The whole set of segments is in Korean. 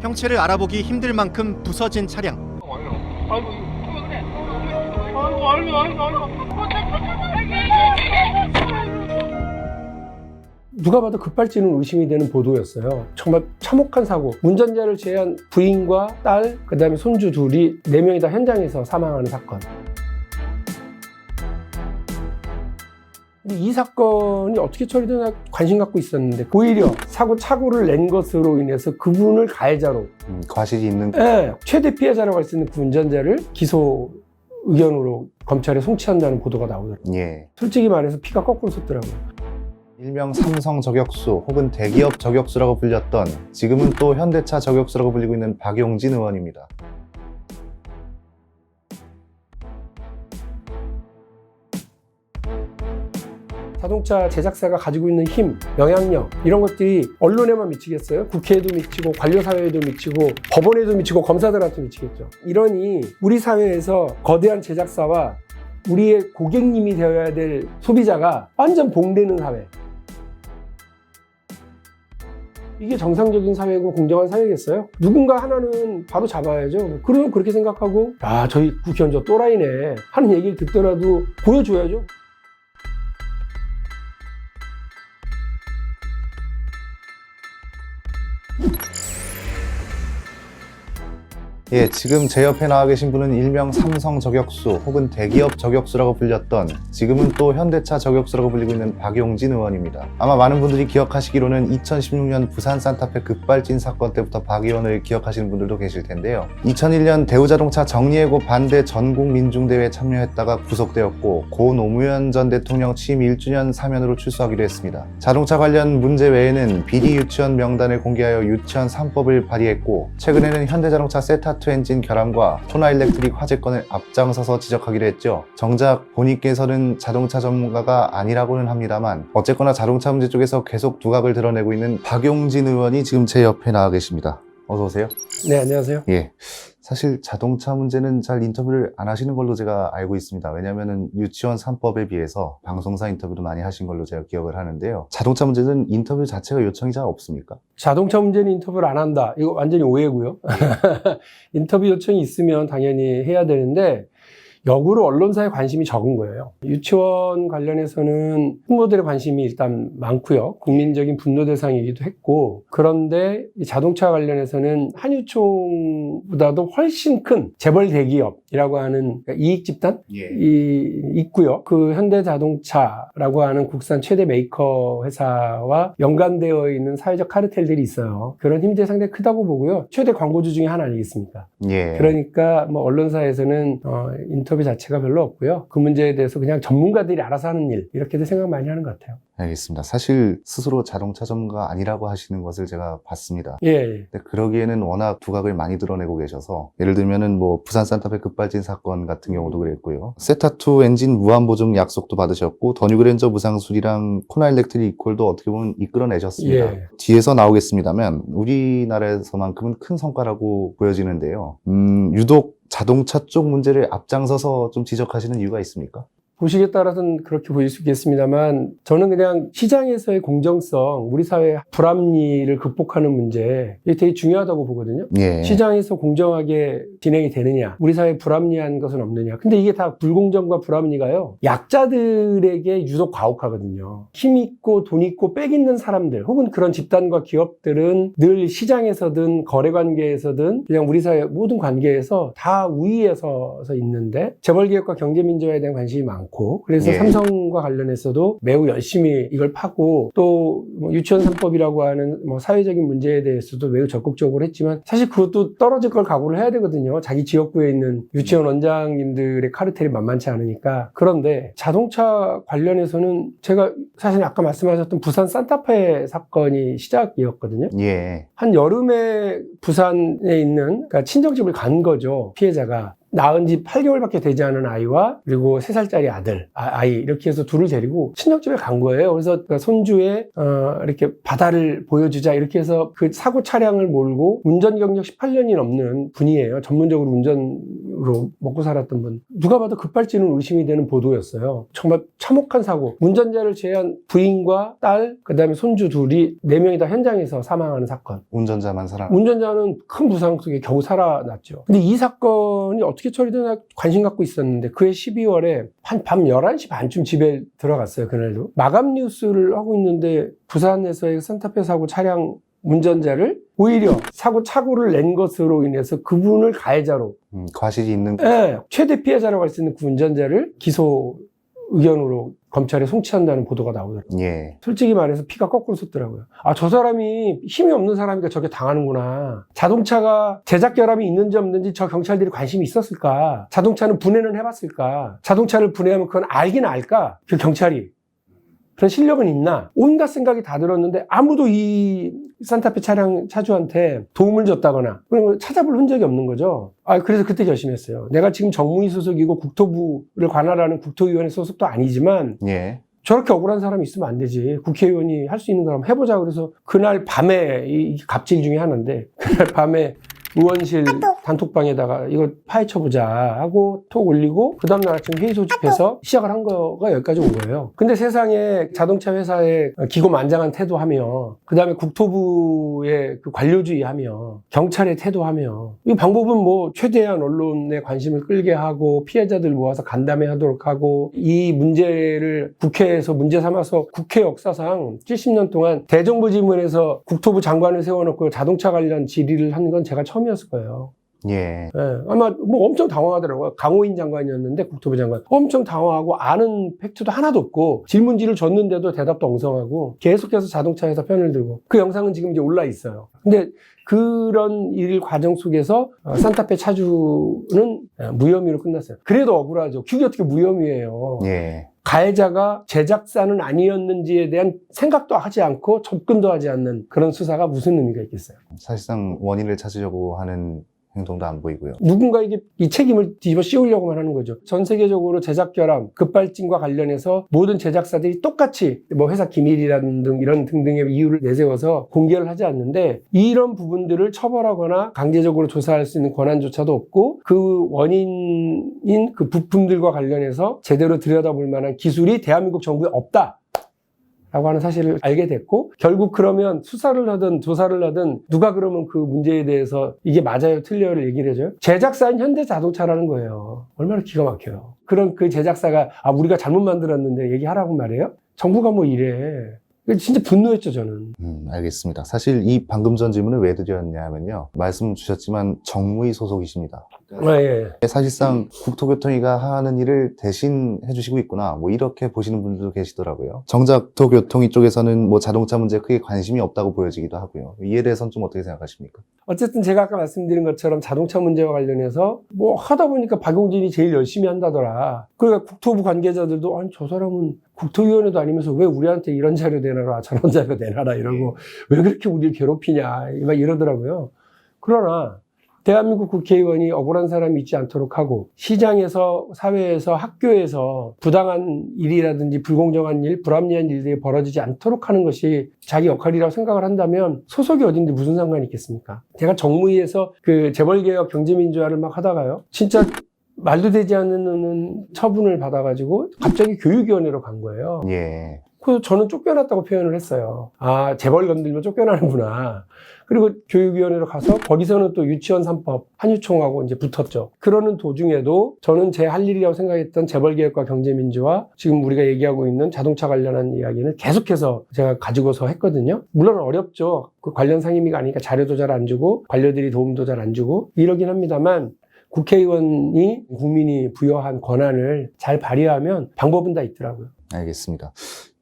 형체를 알아보기 힘들 만큼 부서진 차량. 아이고 누가 봐도 급발진은 의심이 되는 보도였어요. 정말 참혹한 사고. 운전자를 제외한 부인과 딸, 그 다음에 손주 둘이 4명이 다 현장에서 사망하는 사건. 이 사건이 어떻게 처리되나 관심 갖고 있었는데 오히려 사고를 낸 것으로 인해서 그분을 가해자로 과실이 있는 최대 피해자라고 할 수 있는 그 운전자를 기소 의견으로 검찰에 송치한다는 보도가 나오더라고요. 예. 솔직히 말해서 피가 거꾸로 솟더라고요. 일명 삼성 저격수 혹은 대기업 저격수라고 불렸던 지금은 또 현대차 저격수라고 불리고 있는 박용진 의원입니다. 자동차 제작사가 가지고 있는 힘, 영향력 이런 것들이 언론에만 미치겠어요? 국회에도 미치고 관료사회에도 미치고 법원에도 미치고 검사들한테 미치겠죠. 이러니 우리 사회에서 거대한 제작사와 우리의 고객님이 되어야 될 소비자가 완전 봉되는 사회. 이게 정상적인 사회고 공정한 사회겠어요? 누군가 하나는 바로 잡아야죠. 그러면 그렇게 생각하고 야, 저희 국회의원 저 또라이네 하는 얘기를 듣더라도 보여줘야죠. 예, 지금 제 옆에 나와 계신 분은 일명 삼성 저격수 혹은 대기업 저격수라고 불렸던 지금은 또 현대차 저격수라고 불리고 있는 박용진 의원입니다. 아마 많은 분들이 기억하시기로는 2016년 부산 산타페 급발진 사건 때부터 박 의원을 기억하시는 분들도 계실 텐데요. 2001년 대우자동차 정리해고 반대 전국민중대회에 참여했다가 구속되었고 고 노무현 전 대통령 취임 1주년 사면으로 출소하기도 했습니다. 자동차 관련 문제 외에는 비리 유치원 명단을 공개하여 유치원 3법을 발의했고 최근에는 현대자동차 세타2 엔진 결함과 호나 일렉트릭 화재건을 앞장서서 지적하기로 했죠. 정작 본인께서는 자동차 전문가가 아니라고는 합니다만 어쨌거나 자동차 문제 쪽에서 계속 두각을 드러내고 있는 박용진 의원이 지금 제 옆에 나와 계십니다. 어서 오세요. 네, 안녕하세요. 예. 사실 자동차 문제는 잘 인터뷰를 안 하시는 걸로 제가 알고 있습니다. 왜냐하면 유치원 3법에 비해서 방송사 인터뷰도 많이 하신 걸로 제가 기억을 하는데요. 자동차 문제는 인터뷰 자체가 요청이 잘 없습니까? 자동차 문제는 인터뷰를 안 한다. 이거 완전히 오해고요. 인터뷰 요청이 있으면 당연히 해야 되는데 역으로 언론사에 관심이 적은 거예요. 유치원 관련해서는 후보들의 관심이 일단 많고요. 국민적인 분노 대상이기도 했고, 그런데 이 자동차 관련해서는 한유총보다도 훨씬 큰 재벌 대기업이라고 하는 이익 집단이 있고요. 그 현대자동차라고 하는 국산 최대 메이커 회사와 연관되어 있는 사회적 카르텔들이 있어요. 그런 힘들이 상당히 크다고 보고요. 최대 광고주 중에 하나 아니겠습니까? 예. 그러니까 뭐 언론사에서는 인터뷰 자체가 별로 없고요. 그 문제에 대해서 그냥 전문가들이 알아서 하는 일 이렇게도 생각 많이 하는 것 같아요. 알겠습니다. 사실 스스로 자동차 전문가가 아니라고 하시는 것을 제가 봤습니다. 예. 근데 그러기에는 워낙 두각을 많이 드러내고 계셔서 예를 들면은 뭐 부산 산타페 급발진 사건 같은 경우도 그랬고요. 세타2 엔진 무한 보증 약속도 받으셨고 더 뉴그랜저 무상수리랑 코나 일렉트릭 이퀄도 어떻게 보면 이끌어내셨습니다. 예. 뒤에서 나오겠습니다만 우리나라에서만큼은 큰 성과라고 보여지는데요. 유독 자동차 쪽 문제를 앞장서서 좀 지적하시는 이유가 있습니까? 보시기에 따라서는 그렇게 보일 수 있겠습니다만 저는 그냥 시장에서의 공정성, 우리 사회의 불합리를 극복하는 문제 이게 되게 중요하다고 보거든요. 예. 시장에서 공정하게 진행이 되느냐, 우리 사회에 불합리한 것은 없느냐. 근데 이게 다 불공정과 불합리가요, 약자들에게 유독 가혹하거든요. 힘 있고 돈 있고 빽 있는 사람들 혹은 그런 집단과 기업들은 늘 시장에서든 거래관계에서든 그냥 우리 사회 모든 관계에서 다 우위에 서서 있는데 재벌기업과 경제민주화에 대한 관심이 많고 그래서 예. 삼성과 관련해서도 매우 열심히 이걸 파고 또 유치원 3법이라고 하는 사회적인 문제에 대해서도 매우 적극적으로 했지만 사실 그것도 떨어질 걸 각오를 해야 되거든요. 자기 지역구에 있는 유치원 원장님들의 카르텔이 만만치 않으니까. 그런데 자동차 관련해서는 제가 사실 아까 말씀하셨던 부산 산타페 사건이 시작이었거든요. 예. 한 여름에 부산에 있는 그러니까 친정집을 간 거죠. 피해자가. 낳은 지 8개월밖에 되지 않은 아이와 그리고 3살짜리 아이 이렇게 해서 둘을 데리고 친정집에 간 거예요. 그래서 그 손주에 이렇게 바다를 보여주자 이렇게 해서 그 사고 차량을 몰고 운전 경력 18년이 넘는 분이에요. 전문적으로 운전으로 먹고 살았던 분. 누가 봐도 급발진으로 의심이 되는 보도였어요. 정말 참혹한 사고. 운전자를 제외한 부인과 딸, 그다음에 손주 둘이 4명이 다 현장에서 사망하는 사건. 운전자만 살아. 운전자는 큰 부상 속에 겨우 살아났죠. 근데 이 사건이 어떻게 처리되나 관심 갖고 있었는데 그해 12월에 밤 11시 반쯤 집에 들어갔어요. 그날도. 마감 뉴스를 하고 있는데 부산에서의 산타페 사고 차량 운전자를 오히려 사고를 낸 것으로 인해서 그분을 가해자로 과실이 있는 최대 피해자라고 할 수 있는 그 운전자를 기소 의견으로 검찰에 송치한다는 보도가 나오더라고요. 예. 솔직히 말해서 피가 거꾸로 솟더라고요. 아, 저 사람이 힘이 없는 사람이니까 저게 당하는구나. 자동차가 제작 결함이 있는지 없는지 저 경찰들이 관심이 있었을까? 자동차는 분해는 해봤을까? 자동차를 분해하면 그건 알긴 알까? 그 경찰이. 그런 실력은 있나? 온갖 생각이 다 들었는데 아무도 이 산타페 차량 차주한테 도움을 줬다거나 그런 걸 찾아볼 흔적이 없는 거죠. 그래서 그때 결심했어요. 내가 지금 정무위 소속이고 국토부를 관할하는 국토위원회 소속도 아니지만 예. 저렇게 억울한 사람이 있으면 안 되지. 국회의원이 할 수 있는 거 한번 해보자. 그래서 그날 밤에 이 갑질 중에 하나인데 그날 밤에 의원실 단톡방에다가 이거 파헤쳐보자 하고 톡 올리고 그 다음날 아침 회의 소집해서 시작을 한 거가 여기까지 온 거예요. 근데 세상에 자동차 회사의 기고만장한 태도하며 그 다음에 국토부의 그 관료주의하며 경찰의 태도하며 이 방법은 뭐 최대한 언론의 관심을 끌게 하고 피해자들 모아서 간담회 하도록 하고 이 문제를 국회에서 문제 삼아서 국회 역사상 70년 동안 대정부질문에서 국토부 장관을 세워놓고 자동차 관련 질의를 한 건 제가 처음이었을 거예요. 예. 아마 뭐 엄청 당황하더라고요. 강호인 장관이었는데 국토부 장관 엄청 당황하고 아는 팩트도 하나도 없고 질문지를 줬는데도 대답도 엉성하고 계속해서 자동차 회사 편을 들고 그 영상은 지금 이제 올라 있어요. 근데 그런 일 과정 속에서 산타페 차주는 무혐의로 끝났어요. 그래도 억울하죠. 그게 어떻게 무혐의예요. 예. 가해자가 제작사는 아니었는지에 대한 생각도 하지 않고 접근도 하지 않는 그런 수사가 무슨 의미가 있겠어요. 사실상 원인을 찾으려고 하는 행동도 안 보이고요. 누군가에게 이 책임을 뒤집어 씌우려고만 하는 거죠. 전 세계적으로 제작 결함, 급발진과 관련해서 모든 제작사들이 똑같이 뭐 회사 기밀이라는 등 이런 등등의 이유를 내세워서 공개를 하지 않는데 이런 부분들을 처벌하거나 강제적으로 조사할 수 있는 권한조차도 없고 그 원인인 그 부품들과 관련해서 제대로 들여다볼 만한 기술이 대한민국 정부에 없다. 라고 하는 사실을 알게 됐고 결국 그러면 수사를 하든 조사를 하든 누가 그러면 그 문제에 대해서 이게 맞아요 틀려요를 얘기를 해줘요? 제작사인 현대자동차라는 거예요. 얼마나 기가 막혀요. 그런 그 제작사가 우리가 잘못 만들었는데 얘기하라고 말해요? 정부가 뭐 이래. 진짜 분노했죠 저는. 알겠습니다. 사실 이 방금 전 질문을 왜 드렸냐 하면요. 말씀 주셨지만 정무위 소속이십니다. 예. 사실상 국토교통위가 하는 일을 대신 해주시고 있구나. 뭐 이렇게 보시는 분들도 계시더라고요. 정작 국토교통위 쪽에서는 뭐 자동차 문제에 크게 관심이 없다고 보여지기도 하고요. 이에 대해서는 좀 어떻게 생각하십니까? 어쨌든 제가 아까 말씀드린 것처럼 자동차 문제와 관련해서 뭐 하다 보니까 박용진이 제일 열심히 한다더라. 그러니까 국토부 관계자들도 아니 저 사람은 국토위원회도 아니면서 왜 우리한테 이런 자료 내놔라 저런 자료 내놔라 이러고 왜 그렇게 우리를 괴롭히냐 막 이러더라고요. 그러나 대한민국 국회의원이 억울한 사람이 있지 않도록 하고 시장에서 사회에서 학교에서 부당한 일이라든지 불공정한 일, 불합리한 일들이 벌어지지 않도록 하는 것이 자기 역할이라고 생각을 한다면 소속이 어딘데 무슨 상관이 있겠습니까? 제가 정무위에서 그 재벌개혁 경제민주화를 막 하다가요. 진짜 말도 되지 않는 처분을 받아가지고 갑자기 교육위원회로 간 거예요. 예. 그래서 저는 쫓겨났다고 표현을 했어요. 재벌 건들면 쫓겨나는구나. 그리고 교육위원회로 가서 거기서는 또 유치원 3법 한유총하고 이제 붙었죠. 그러는 도중에도 저는 제 할 일이라고 생각했던 재벌개혁과 경제민주화 지금 우리가 얘기하고 있는 자동차 관련한 이야기는 계속해서 제가 가지고서 했거든요. 물론 어렵죠. 그 관련 상임위가 아니니까 자료도 잘 안 주고 관료들이 도움도 잘 안 주고 이러긴 합니다만 국회의원이 국민이 부여한 권한을 잘 발휘하면 방법은 다 있더라고요. 알겠습니다.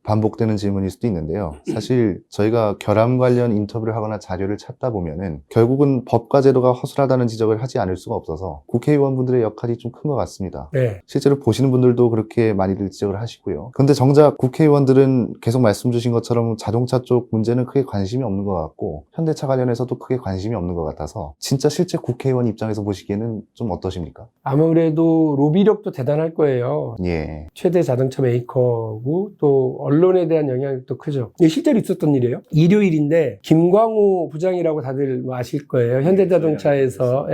반복되는 질문일 수도 있는데요. 사실 저희가 결함 관련 인터뷰를 하거나 자료를 찾다 보면은 결국은 법과 제도가 허술하다는 지적을 하지 않을 수가 없어서 국회의원분들의 역할이 좀 큰 것 같습니다. 네. 실제로 보시는 분들도 그렇게 많이들 지적을 하시고요. 그런데 정작 국회의원들은 계속 말씀 주신 것처럼 자동차 쪽 문제는 크게 관심이 없는 것 같고 현대차 관련해서도 크게 관심이 없는 것 같아서 진짜 실제 국회의원 입장에서 보시기에는 좀 어떠십니까? 아무래도 로비력도 대단할 거예요. 예. 최대 자동차 메이커고 또 언론에 대한 영향력도 크죠. 이게 실제로 있었던 일이에요. 일요일인데 김광호 부장이라고 다들 뭐 아실 거예요. 현대자동차에서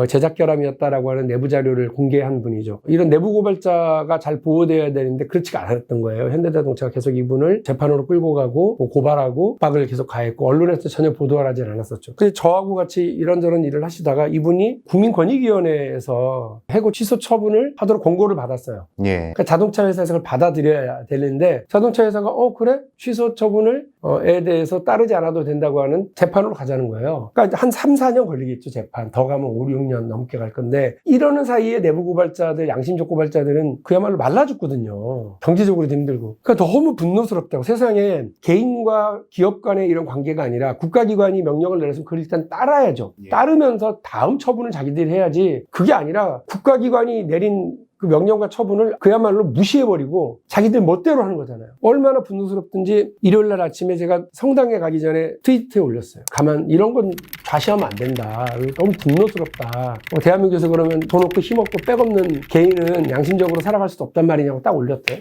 제작 결함이었다라고 하는 내부 자료를 공개한 분이죠. 이런 내부 고발자가 잘 보호되어야 되는데 그렇지가 않았던 거예요. 현대자동차가 계속 이분을 재판으로 끌고 가고 뭐 고발하고 박을 계속 가했고 언론에서 전혀 보도를 하지 않았었죠. 그래서 저하고 같이 이런저런 일을 하시다가 이분이 국민권익위원회에서 해고 취소 처분을 하도록 권고를 받았어요. 예. 그러니까 자동차 회사에서 그걸 받아들여야 되는데 자동차 회사가 그래? 취소 처분을 에 대해서 따르지 않아도 된다고 하는 재판으로 가자는 거예요. 그러니까 한 3, 4년 걸리겠죠, 재판. 더 가면 5, 6년 넘게 갈 건데 이러는 사이에 내부 고발자들, 양심적 고발자들은 그야말로 말라 죽거든요. 경제적으로도 힘들고. 그러니까 너무 분노스럽다고. 세상에 개인과 기업 간의 이런 관계가 아니라 국가기관이 명령을 내렸으면 그걸 일단 따라야죠. 예. 따르면서 다음 처분을 자기들이 해야지. 그게 아니라 국가기관이 내린 그 명령과 처분을 그야말로 무시해버리고 자기들 멋대로 하는 거잖아요. 얼마나 분노스럽든지 일요일날 아침에 제가 성당에 가기 전에 트위터에 올렸어요. 이런 건 좌시하면 안 된다. 너무 분노스럽다. 대한민국에서 그러면 돈 없고 힘 없고 백 없는 개인은 양심적으로 살아갈 수도 없단 말이냐고 딱 올렸대요.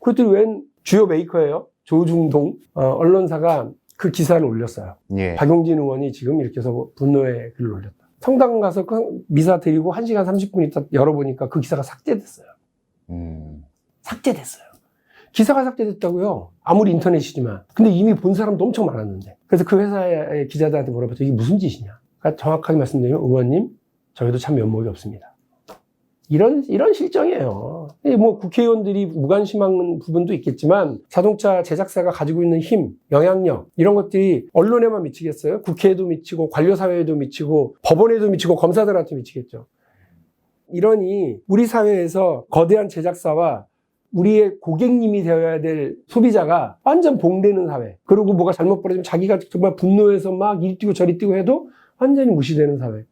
그랬더니 웬 주요 메이커예요. 조중동 언론사가 그 기사를 올렸어요. 예. 박용진 의원이 지금 이렇게 해서 분노의 글을 올렸다. 성당 가서 미사 드리고 1시간 30분 있다 열어보니까 그 기사가 삭제됐어요. 삭제됐어요. 기사가 삭제됐다고요. 아무리 인터넷이지만. 근데 이미 본 사람도 엄청 많았는데. 그래서 그 회사의 기자들한테 물어봤죠. 이게 무슨 짓이냐. 그러니까 정확하게 말씀드리면 의원님, 저희도 참 면목이 없습니다. 이런 실정이에요. 뭐 국회의원들이 무관심한 부분도 있겠지만 자동차 제작사가 가지고 있는 힘, 영향력 이런 것들이 언론에만 미치겠어요? 국회에도 미치고 관료사회에도 미치고 법원에도 미치고 검사들한테 미치겠죠. 이러니 우리 사회에서 거대한 제작사와 우리의 고객님이 되어야 될 소비자가 완전 봉되는 사회. 그리고 뭐가 잘못 벌어지면 자기가 정말 분노해서 막 이리 뛰고 저리 뛰고 해도 완전히 무시되는 사회.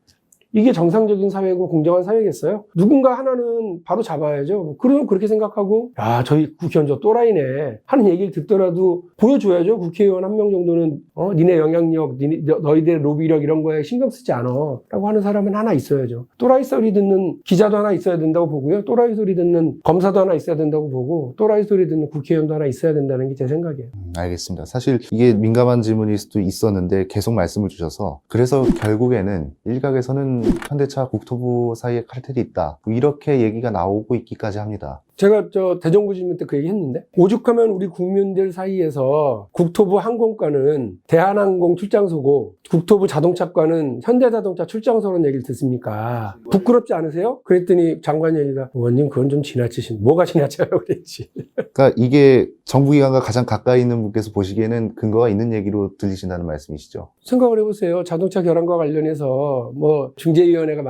이게 정상적인 사회고 공정한 사회겠어요? 누군가 하나는 바로 잡아야죠. 그러면 그렇게 생각하고 저희 국회의원 저 또라이네 하는 얘기를 듣더라도 보여줘야죠. 국회의원 한 명 정도는 니네 영향력, 너희들의 로비력 이런 거에 신경 쓰지 않아 라고 하는 사람은 하나 있어야죠. 또라이 소리 듣는 기자도 하나 있어야 된다고 보고요. 또라이 소리 듣는 검사도 하나 있어야 된다고 보고 또라이 소리 듣는 국회의원도 하나 있어야 된다는 게 제 생각이에요. 알겠습니다. 사실 이게 민감한 질문일 수도 있었는데 계속 말씀을 주셔서 그래서 결국에는 일각에서는 현대차 국토부 사이에 카르텔이 있다. 이렇게 얘기가 나오고 있기까지 합니다. 제가 대정부 질문 때 그 얘기 했는데 오죽하면 우리 국민들 사이에서 국토부 항공과는 대한항공 출장소고 국토부 자동차과는 현대자동차 출장소라는 얘기를 듣습니까? 부끄럽지 않으세요? 그랬더니 장관 얘기가 의원님 그건 좀 지나치신 뭐가 지나쳐요 그랬지. 그러니까 이게 정부기관과 가장 가까이 있는 분께서 보시기에는 근거가 있는 얘기로 들리신다는 말씀이시죠? 생각을 해보세요. 자동차 결함과 관련해서 뭐 중재위원회가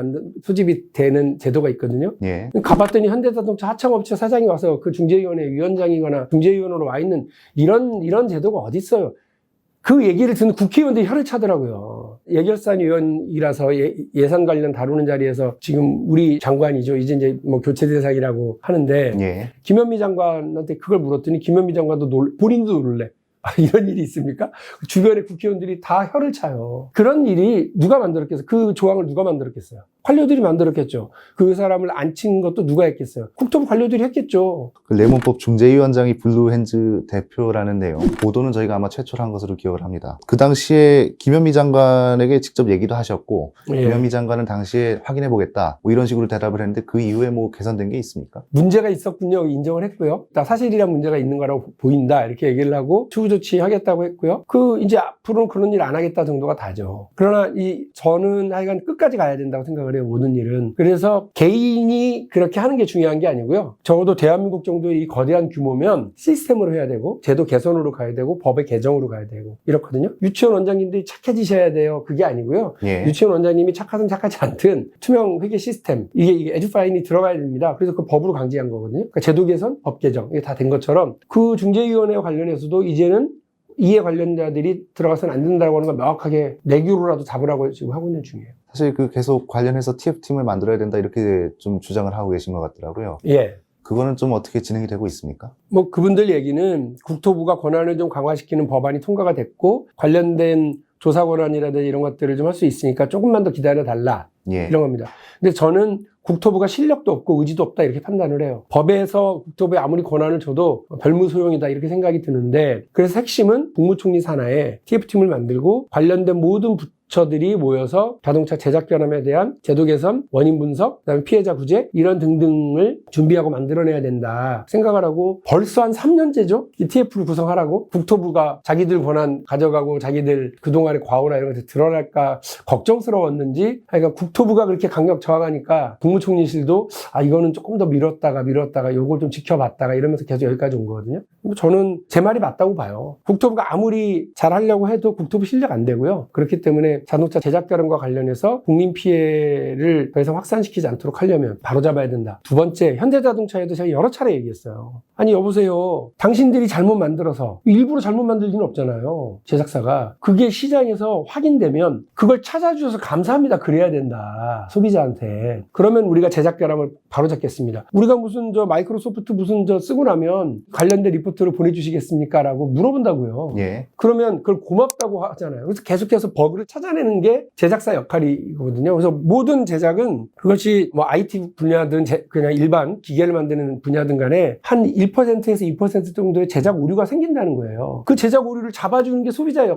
소집이 되는 제도가 있거든요. 예. 가봤더니 현대자동차 하청업체 사장이 와서 그 중재위원회 위원장이거나 중재위원으로 와 있는 이런 제도가 어디 있어요? 그 얘기를 듣는 국회의원들이 혀를 차더라고요. 예결산 위원이라서 예산 관련 다루는 자리에서 지금 우리 장관이죠. 이제 뭐 교체 대상이라고 하는데 예. 김현미 장관한테 그걸 물었더니 김현미 장관도 본인도 놀래. 이런 일이 있습니까? 주변의 국회의원들이 다 혀를 차요. 그런 일이 누가 만들었겠어요? 그 조항을 누가 만들었겠어요? 관료들이 만들었겠죠. 그 사람을 안 친 것도 누가 했겠어요? 국토부 관료들이 했겠죠. 그 레몬법 중재위원장이 블루핸즈 대표라는 내용, 보도는 저희가 아마 최초로 한 것으로 기억을 합니다. 그 당시에 김현미 장관에게 직접 얘기도 하셨고, 예. 김현미 장관은 당시에 확인해보겠다, 뭐 이런 식으로 대답을 했는데 그 이후에 뭐 개선된 게 있습니까? 문제가 있었군요. 인정을 했고요. 사실이란 문제가 있는 거라고 보인다. 이렇게 얘기를 하고 추후 조치하겠다고 했고요. 이제 앞으로는 그런 일 안 하겠다 정도가 다죠. 그러나 저는 하여간 끝까지 가야 된다고 생각을 해요. 돼요, 모든 일은. 그래서 개인이 그렇게 하는 게 중요한 게 아니고요. 적어도 대한민국 정도의 이 거대한 규모면 시스템으로 해야 되고, 제도 개선으로 가야 되고, 법의 개정으로 가야 되고, 이렇거든요. 유치원 원장님들이 착해지셔야 돼요. 그게 아니고요. 예. 유치원 원장님이 착하든 착하지 않든 투명 회계 시스템, 이게 에듀파인이 들어가야 됩니다. 그래서 그 법으로 강제한 거거든요. 그러니까 제도 개선, 법 개정, 이게 다 된 것처럼 그 중재위원회와 관련해서도 이제는 이해 관련자들이 들어가서는 안 된다고 하는 걸 명확하게 내규로라도 잡으라고 지금 하고 있는 중이에요. 사실 그 계속 관련해서 TF팀을 만들어야 된다 이렇게 좀 주장을 하고 계신 것 같더라고요. 예. 그거는 좀 어떻게 진행이 되고 있습니까? 뭐 그분들 얘기는 국토부가 권한을 좀 강화시키는 법안이 통과가 됐고 관련된 조사 권한이라든지 이런 것들을 좀 할 수 있으니까 조금만 더 기다려 달라. 예. 이런 겁니다. 근데 저는 국토부가 실력도 없고 의지도 없다 이렇게 판단을 해요. 법에서 국토부에 아무리 권한을 줘도 별무소용이다 이렇게 생각이 드는데 그래서 핵심은 국무총리 산하에 TF팀을 만들고 관련된 모든 부처들이 모여서 자동차 제작 결함에 대한 제도 개선, 원인 분석, 그다음에 피해자 구제 이런 등등을 준비하고 만들어내야 된다 생각을 하고 벌써 한 3년째죠. 이 TF를 구성하라고 국토부가 자기들 권한 가져가고 자기들 그동안의 과오나 이런 것들 드러날까 걱정스러웠는지 그러니까 국토부가 그렇게 강력 저항하니까 국무총리실도 이거는 조금 더 미뤘다가 요걸 좀 지켜봤다가 이러면서 계속 여기까지 온 거거든요. 저는 제 말이 맞다고 봐요. 국토부가 아무리 잘하려고 해도 국토부 실력 안 되고요. 그렇기 때문에 자동차 제작 결함과 관련해서 국민 피해를 더 이상 확산시키지 않도록 하려면 바로잡아야 된다. 두 번째, 현대자동차에도 제가 여러 차례 얘기했어요. 아니 여보세요. 당신들이 잘못 만들어서 일부러 잘못 만들 리는 없잖아요. 제작사가. 그게 시장에서 확인되면 그걸 찾아주셔서 감사합니다. 그래야 된다. 소비자한테. 그러면 우리가 제작 결함을 바로잡겠습니다. 우리가 무슨 마이크로소프트 무슨 쓰고 나면 관련된 리포트를 보내주시겠습니까? 라고 물어본다고요. 예. 그러면 그걸 고맙다고 하잖아요. 그래서 계속해서 버그를 찾아내는 게 제작사 역할이거든요. 그래서 모든 제작은 그것이 뭐 IT 분야든 그냥 일반 기계를 만드는 분야든 간에 한 1%에서 2% 정도의 제작 오류가 생긴다는 거예요. 그 제작 오류를 잡아주는 게 소비자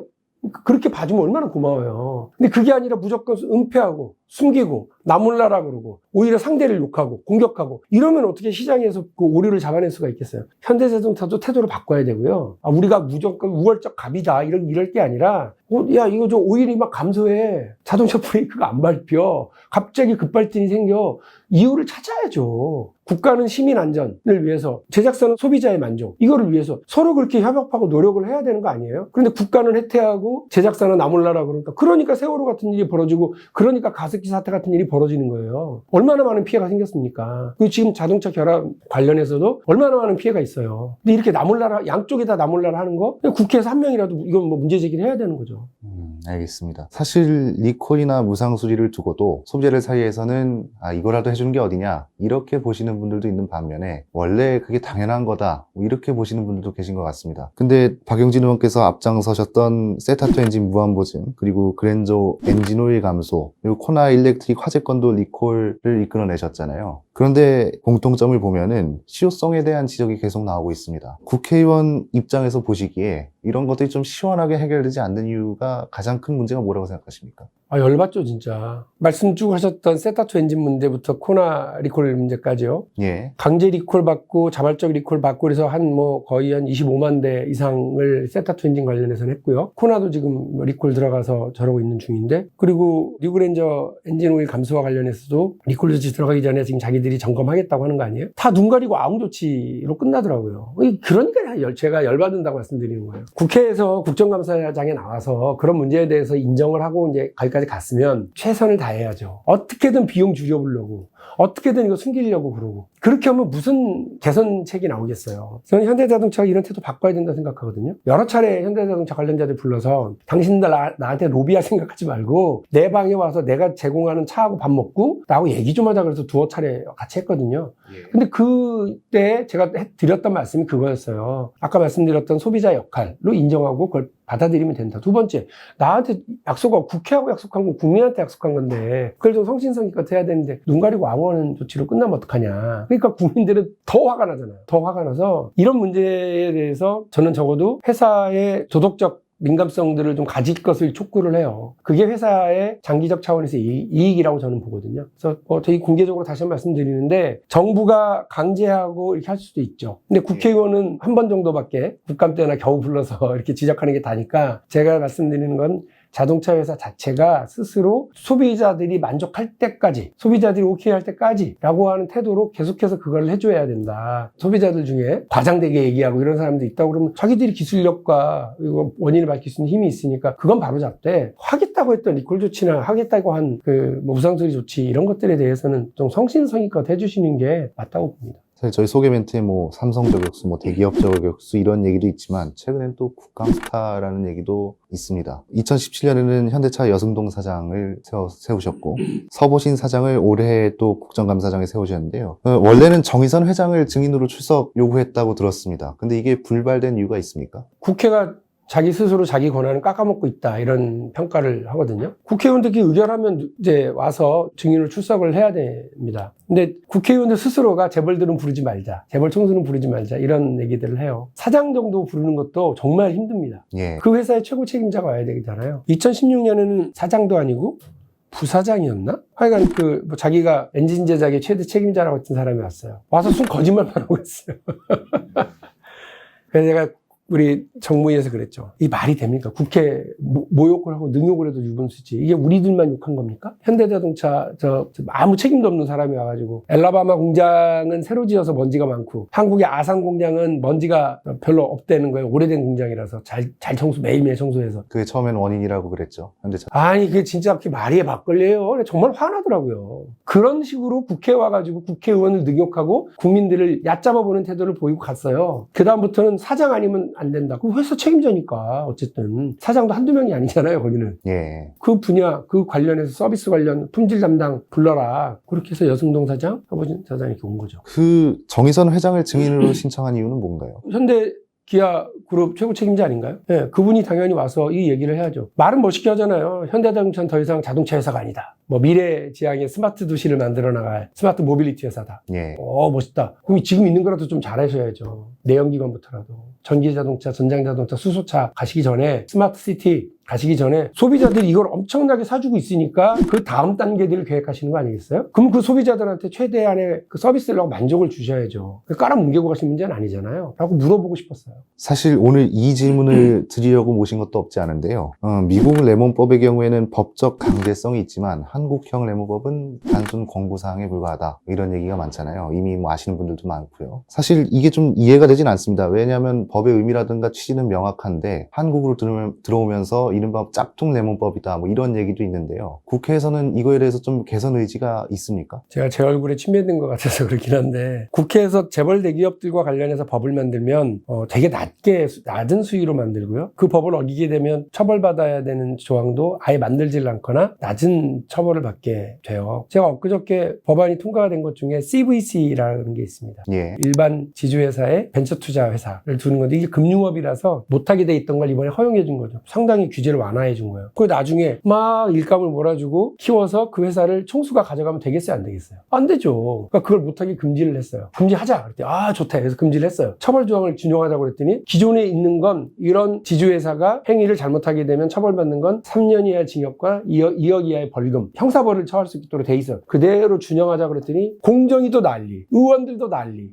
그렇게 봐주면 얼마나 고마워요. 근데 그게 아니라 무조건 은폐하고 숨기고 나몰라라 그러고 오히려 상대를 욕하고 공격하고 이러면 어떻게 시장에서 그 오류를 잡아낼 수가 있겠어요. 현대자동차도 태도를 바꿔야 되고요. 우리가 무조건 우월적 갑이다 이럴 게 아니라 야 이거 좀 오일이 막 감소해. 자동차 브레이크가 안 밟혀. 갑자기 급발진이 생겨. 이유를 찾아야죠. 국가는 시민 안전을 위해서, 제작사는 소비자의 만족, 이거를 위해서 서로 그렇게 협업하고 노력을 해야 되는 거 아니에요? 그런데 국가는 해태하고 제작사는 나몰라라 그러니까 세월호 같은 일이 벌어지고 그러니까 가습기 사태 같은 일이 벌어지는 거예요. 얼마나 많은 피해가 생겼습니까? 지금 자동차 결함 관련해서도 얼마나 많은 피해가 있어요. 근데 이렇게 나몰라라, 양쪽이 다 나몰라라 하는 거 국회에서 한 명이라도 이건 뭐 문제 제기를 해야 되는 거죠. 알겠습니다. 사실 리콜이나 무상 수리를 두고도 소비자들 사이에서는 이거라도 해주는 게 어디냐 이렇게 보시는 분들도 있는 반면에 원래 그게 당연한 거다 이렇게 보시는 분들도 계신 것 같습니다. 근데 박용진 의원께서 앞장서셨던 세타2 엔진 무한 보증 그리고 그랜저 엔진 오일 감소 그리고 코나 일렉트릭 화재건도 리콜을 이끌어내셨잖아요. 그런데 공통점을 보면은 실효성에 대한 지적이 계속 나오고 있습니다. 국회의원 입장에서 보시기에 이런 것들이 좀 시원하게 해결되지 않는 이유가 가장 큰 문제가 뭐라고 생각하십니까? 열받죠, 진짜. 말씀 쭉 하셨던 세타2 엔진 문제부터 코나 리콜 문제까지요. 예. 강제 리콜 받고 자발적 리콜 받고 그래서 거의 한 25만 대 이상을 세타2 엔진 관련해서는 했고요. 코나도 지금 리콜 들어가서 저러고 있는 중인데, 그리고 뉴그랜저 엔진 오일 감소와 관련해서도 리콜 조치 들어가기 전에 지금 자기들이 점검하겠다고 하는 거 아니에요? 다 눈 가리고 아웅 조치로 끝나더라고요. 그러니까 제가 열받는다고 말씀드리는 거예요. 국회에서 국정감사장에 나와서 그런 문제에 대해서 인정을 하고 이제 거기까지 갔으면 최선을 다해야죠. 어떻게든 비용 줄여보려고, 어떻게든 이거 숨기려고 그러고. 그렇게 하면 무슨 개선책이 나오겠어요. 저는 현대자동차가 이런 태도 바꿔야 된다고 생각하거든요. 여러 차례 현대자동차 관련자들 불러서 당신들 나한테 로비할 생각하지 말고 내 방에 와서 내가 제공하는 차하고 밥 먹고 나하고 얘기 좀 하자 그래서 두어 차례 같이 했거든요. 근데 그때 제가 드렸던 말씀이 그거였어요. 아까 말씀드렸던 소비자 역할로 인정하고 그걸 받아들이면 된다. 두 번째, 나한테 약속하고 국회하고 약속한 건 국민한테 약속한 건데 그걸 좀 성신성의껏 해야 되는데 눈 가리고 아무하는 조치로 끝나면 어떡하냐. 그러니까 국민들은 더 화가 나잖아요. 더 화가 나서 이런 문제에 대해서 저는 적어도 회사의 도덕적 민감성들을 좀 가질 것을 촉구를 해요. 그게 회사의 장기적 차원에서 이익이라고 저는 보거든요. 그래서 저희 공개적으로 다시 한번 말씀드리는데 정부가 강제하고 이렇게 할 수도 있죠. 근데 국회의원은 한 번 정도밖에 국감 때나 겨우 불러서 이렇게 지적하는 게 다니까 제가 말씀드리는 건 자동차 회사 자체가 스스로 소비자들이 만족할 때까지, 소비자들이 오케이 할 때까지 라고 하는 태도로 계속해서 그걸 해줘야 된다. 소비자들 중에 과장되게 얘기하고 이런 사람도 있다고 그러면 자기들이 기술력과 이거 원인을 밝힐 수 있는 힘이 있으니까 그건 바로 잡되, 하겠다고 했던 리콜 조치나 하겠다고 한 뭐 우상소리 조치 이런 것들에 대해서는 좀 성신성의껏 해주시는 게 맞다고 봅니다. 사실 저희 소개 멘트에 뭐 삼성 저격수, 뭐 대기업 저격수 이런 얘기도 있지만 최근엔 또 국강스타라는 얘기도 있습니다. 2017년에는 현대차 여승동 사장을 세우셨고 서보신 사장을 올해 또 국정감사장에 세우셨는데요. 원래는 정의선 회장을 증인으로 출석 요구했다고 들었습니다. 근데 이게 불발된 이유가 있습니까? 국회가 자기 스스로 자기 권한을 깎아먹고 있다 이런 평가를 하거든요. 국회의원들끼리 의결하면 이제 와서 증인으로 출석을 해야 됩니다. 근데 국회의원들 스스로가 재벌들은 부르지 말자, 재벌 총수는 부르지 말자 이런 얘기들을 해요. 사장 정도 부르는 것도 정말 힘듭니다. 예. 그 회사의 최고 책임자가 와야 되잖아요. 2016년에는 사장도 아니고 부사장이었나? 하여간 뭐 자기가 엔진 제작의 최대 책임자라고 했던 사람이 왔어요. 와서 순 거짓말만 하고 있어요. 그래서 제가 우리 정무위에서 그랬죠. 이 말이 됩니까? 국회 모욕을 하고 능욕을 해도 유분수지. 이게 우리들만 욕한 겁니까? 현대자동차 아무 책임도 없는 사람이 와가지고 엘라바마 공장은 새로 지어서 먼지가 많고 한국의 아산 공장은 먼지가 별로 없다는 거예요. 오래된 공장이라서 잘 매일매일 청소해서. 그게 처음엔 원인이라고 그랬죠. 현대차. 아니 그게 진짜 그렇게 말이 막걸리예요. 정말 화나더라고요. 그런 식으로 국회에 와가지고 국회의원을 능욕하고 국민들을 얕잡아보는 태도를 보이고 갔어요. 그 다음부터는 사장 아니면 안 된다. 그 회사 책임자니까 어쨌든 사장도 한두 명이 아니잖아요. 거기는. 예. 그 분야, 그 관련해서 서비스 관련 품질 담당 불러라. 그렇게 해서 여승동 사장, 서보신 사장이 이렇게 온 거죠. 그 정의선 회장을 증인으로 신청한 이유는 뭔가요? 현대 기아 그룹 최고 책임자 아닌가요? 네, 그분이 당연히 와서 이 얘기를 해야죠. 말은 멋있게 하잖아요. 현대자동차는 더 이상 자동차 회사가 아니다. 뭐 미래지향의 스마트 도시를 만들어 나갈 스마트 모빌리티 회사다. 예. 멋있다. 그럼 지금 있는 거라도 좀 잘하셔야죠. 내연기관부터라도. 전기자동차, 전장자동차, 수소차 가시기 전에 스마트 시티 가시기 전에 소비자들이 이걸 엄청나게 사주고 있으니까 그 다음 단계들을 계획하시는 거 아니겠어요? 그럼 그 소비자들한테 최대한의 그 서비스를 하고 만족을 주셔야죠. 깔아뭉개고 가신 문제는 아니잖아요. 라고 물어보고 싶었어요. 사실 오늘 이 질문을 드리려고 모신 것도 없지 않은데요. 미국 레몬법의 경우에는 법적 강제성이 있지만 한국형 레몬법은 단순 권고사항에 불과하다. 이런 얘기가 많잖아요. 이미 뭐 아시는 분들도 많고요. 사실 이게 좀 이해가 되진 않습니다. 왜냐하면 법의 의미라든가 취지는 명확한데 한국으로 들어오면서 이른바 짝퉁 레몬법이다. 뭐 이런 얘기도 있는데요. 국회에서는 이거에 대해서 좀 개선 의지가 있습니까? 제가 제 얼굴에 침뱉는 것 같아서 그렇긴 한데 국회에서 재벌 대기업들과 관련해서 법을 만들면 되게 낮은 수위로 만들고요. 그 법을 어기게 되면 처벌받아야 되는 조항도 아예 만들질 않거나 낮은 처벌을 받게 돼요. 제가 엊그저께 법안이 통과가 된 것 중에 CVC라는 게 있습니다. 예. 일반 지주회사에 벤처투자 회사를 두는 건데 이게 금융업이라서 못하게 돼 있던 걸 이번에 허용해 준 거죠. 상당히 규제를 완화해 준 거예요. 그 나중에 막 일감을 몰아주고 키워서 그 회사를 총수가 가져가면 되겠어요? 안 되겠어요? 안 되죠. 그러니까 그걸 못하게 금지를 했어요. 금지하자. 그랬더니 좋다. 그래서 금지를 했어요. 처벌 조항을 준용하자고 그랬더니 기존에 있는 건 이런 지주회사가 행위를 잘못하게 되면 처벌받는 건 3년 이하의 징역과 2억 이하의 벌금, 형사벌을 처할 수 있도록 돼 있어요. 그대로 준용하자 그랬더니 공정위도 난리, 의원들도 난리.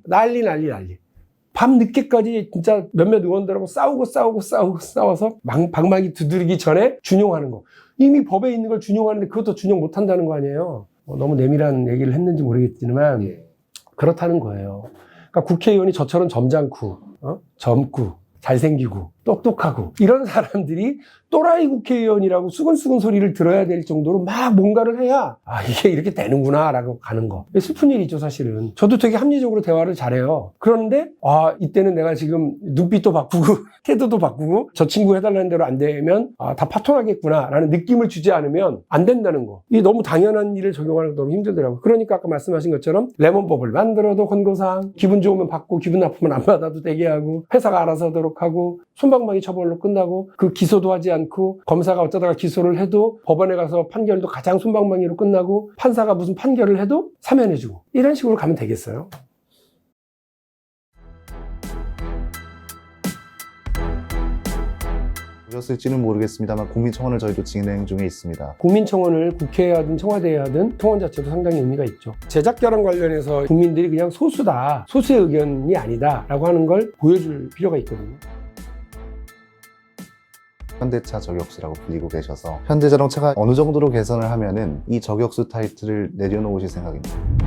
밤 늦게까지 진짜 몇몇 의원들하고 싸워서 방망이 두드리기 전에 준용하는 거. 이미 법에 있는 걸 준용하는데 그것도 준용 못 한다는 거 아니에요. 너무 내밀한 얘기를 했는지 모르겠지만 그렇다는 거예요. 그러니까 국회의원이 저처럼 점잖고 젊고 잘생기고 똑똑하고 이런 사람들이 또라이 국회의원이라고 수근수근 소리를 들어야 될 정도로 막 뭔가를 해야 이게 이렇게 되는구나 라고 가는 거. 슬픈 일이죠 사실은. 저도 되게 합리적으로 대화를 잘해요. 그런데 이때는 내가 지금 눈빛도 바꾸고 태도도 바꾸고 저 친구 해달라는 대로 안 되면 다 파토나겠구나 라는 느낌을 주지 않으면 안 된다는 거. 이게 너무 당연한 일을 적용하는 게 너무 힘들더라고요. 그러니까 아까 말씀하신 것처럼 레몬법을 만들어도 권고사항, 기분 좋으면 받고 기분 나쁘면 안 받아도 되게 하고 회사가 알아서 하도록 하고 솜방망이 처벌로 끝나고 그 기소도 하지 않고 검사가 어쩌다가 기소를 해도 법원에 가서 판결도 가장 솜방망이로 끝나고 판사가 무슨 판결을 해도 사면해주고 이런 식으로 가면 되겠어요? 보셨을지는 모르겠습니다만 국민청원을 저희도 진행 중에 있습니다. 국민청원을 국회에 하든 청와대에 하든 청원 자체도 상당히 의미가 있죠. 제작 결함 관련해서 국민들이 그냥 소수다, 소수의 의견이 아니다 라고 하는 걸 보여줄 필요가 있거든요. 현대차 저격수라고 불리고 계셔서 현대자동차가 어느 정도로 개선을 하면은 이 저격수 타이틀을 내려놓으실 생각입니다.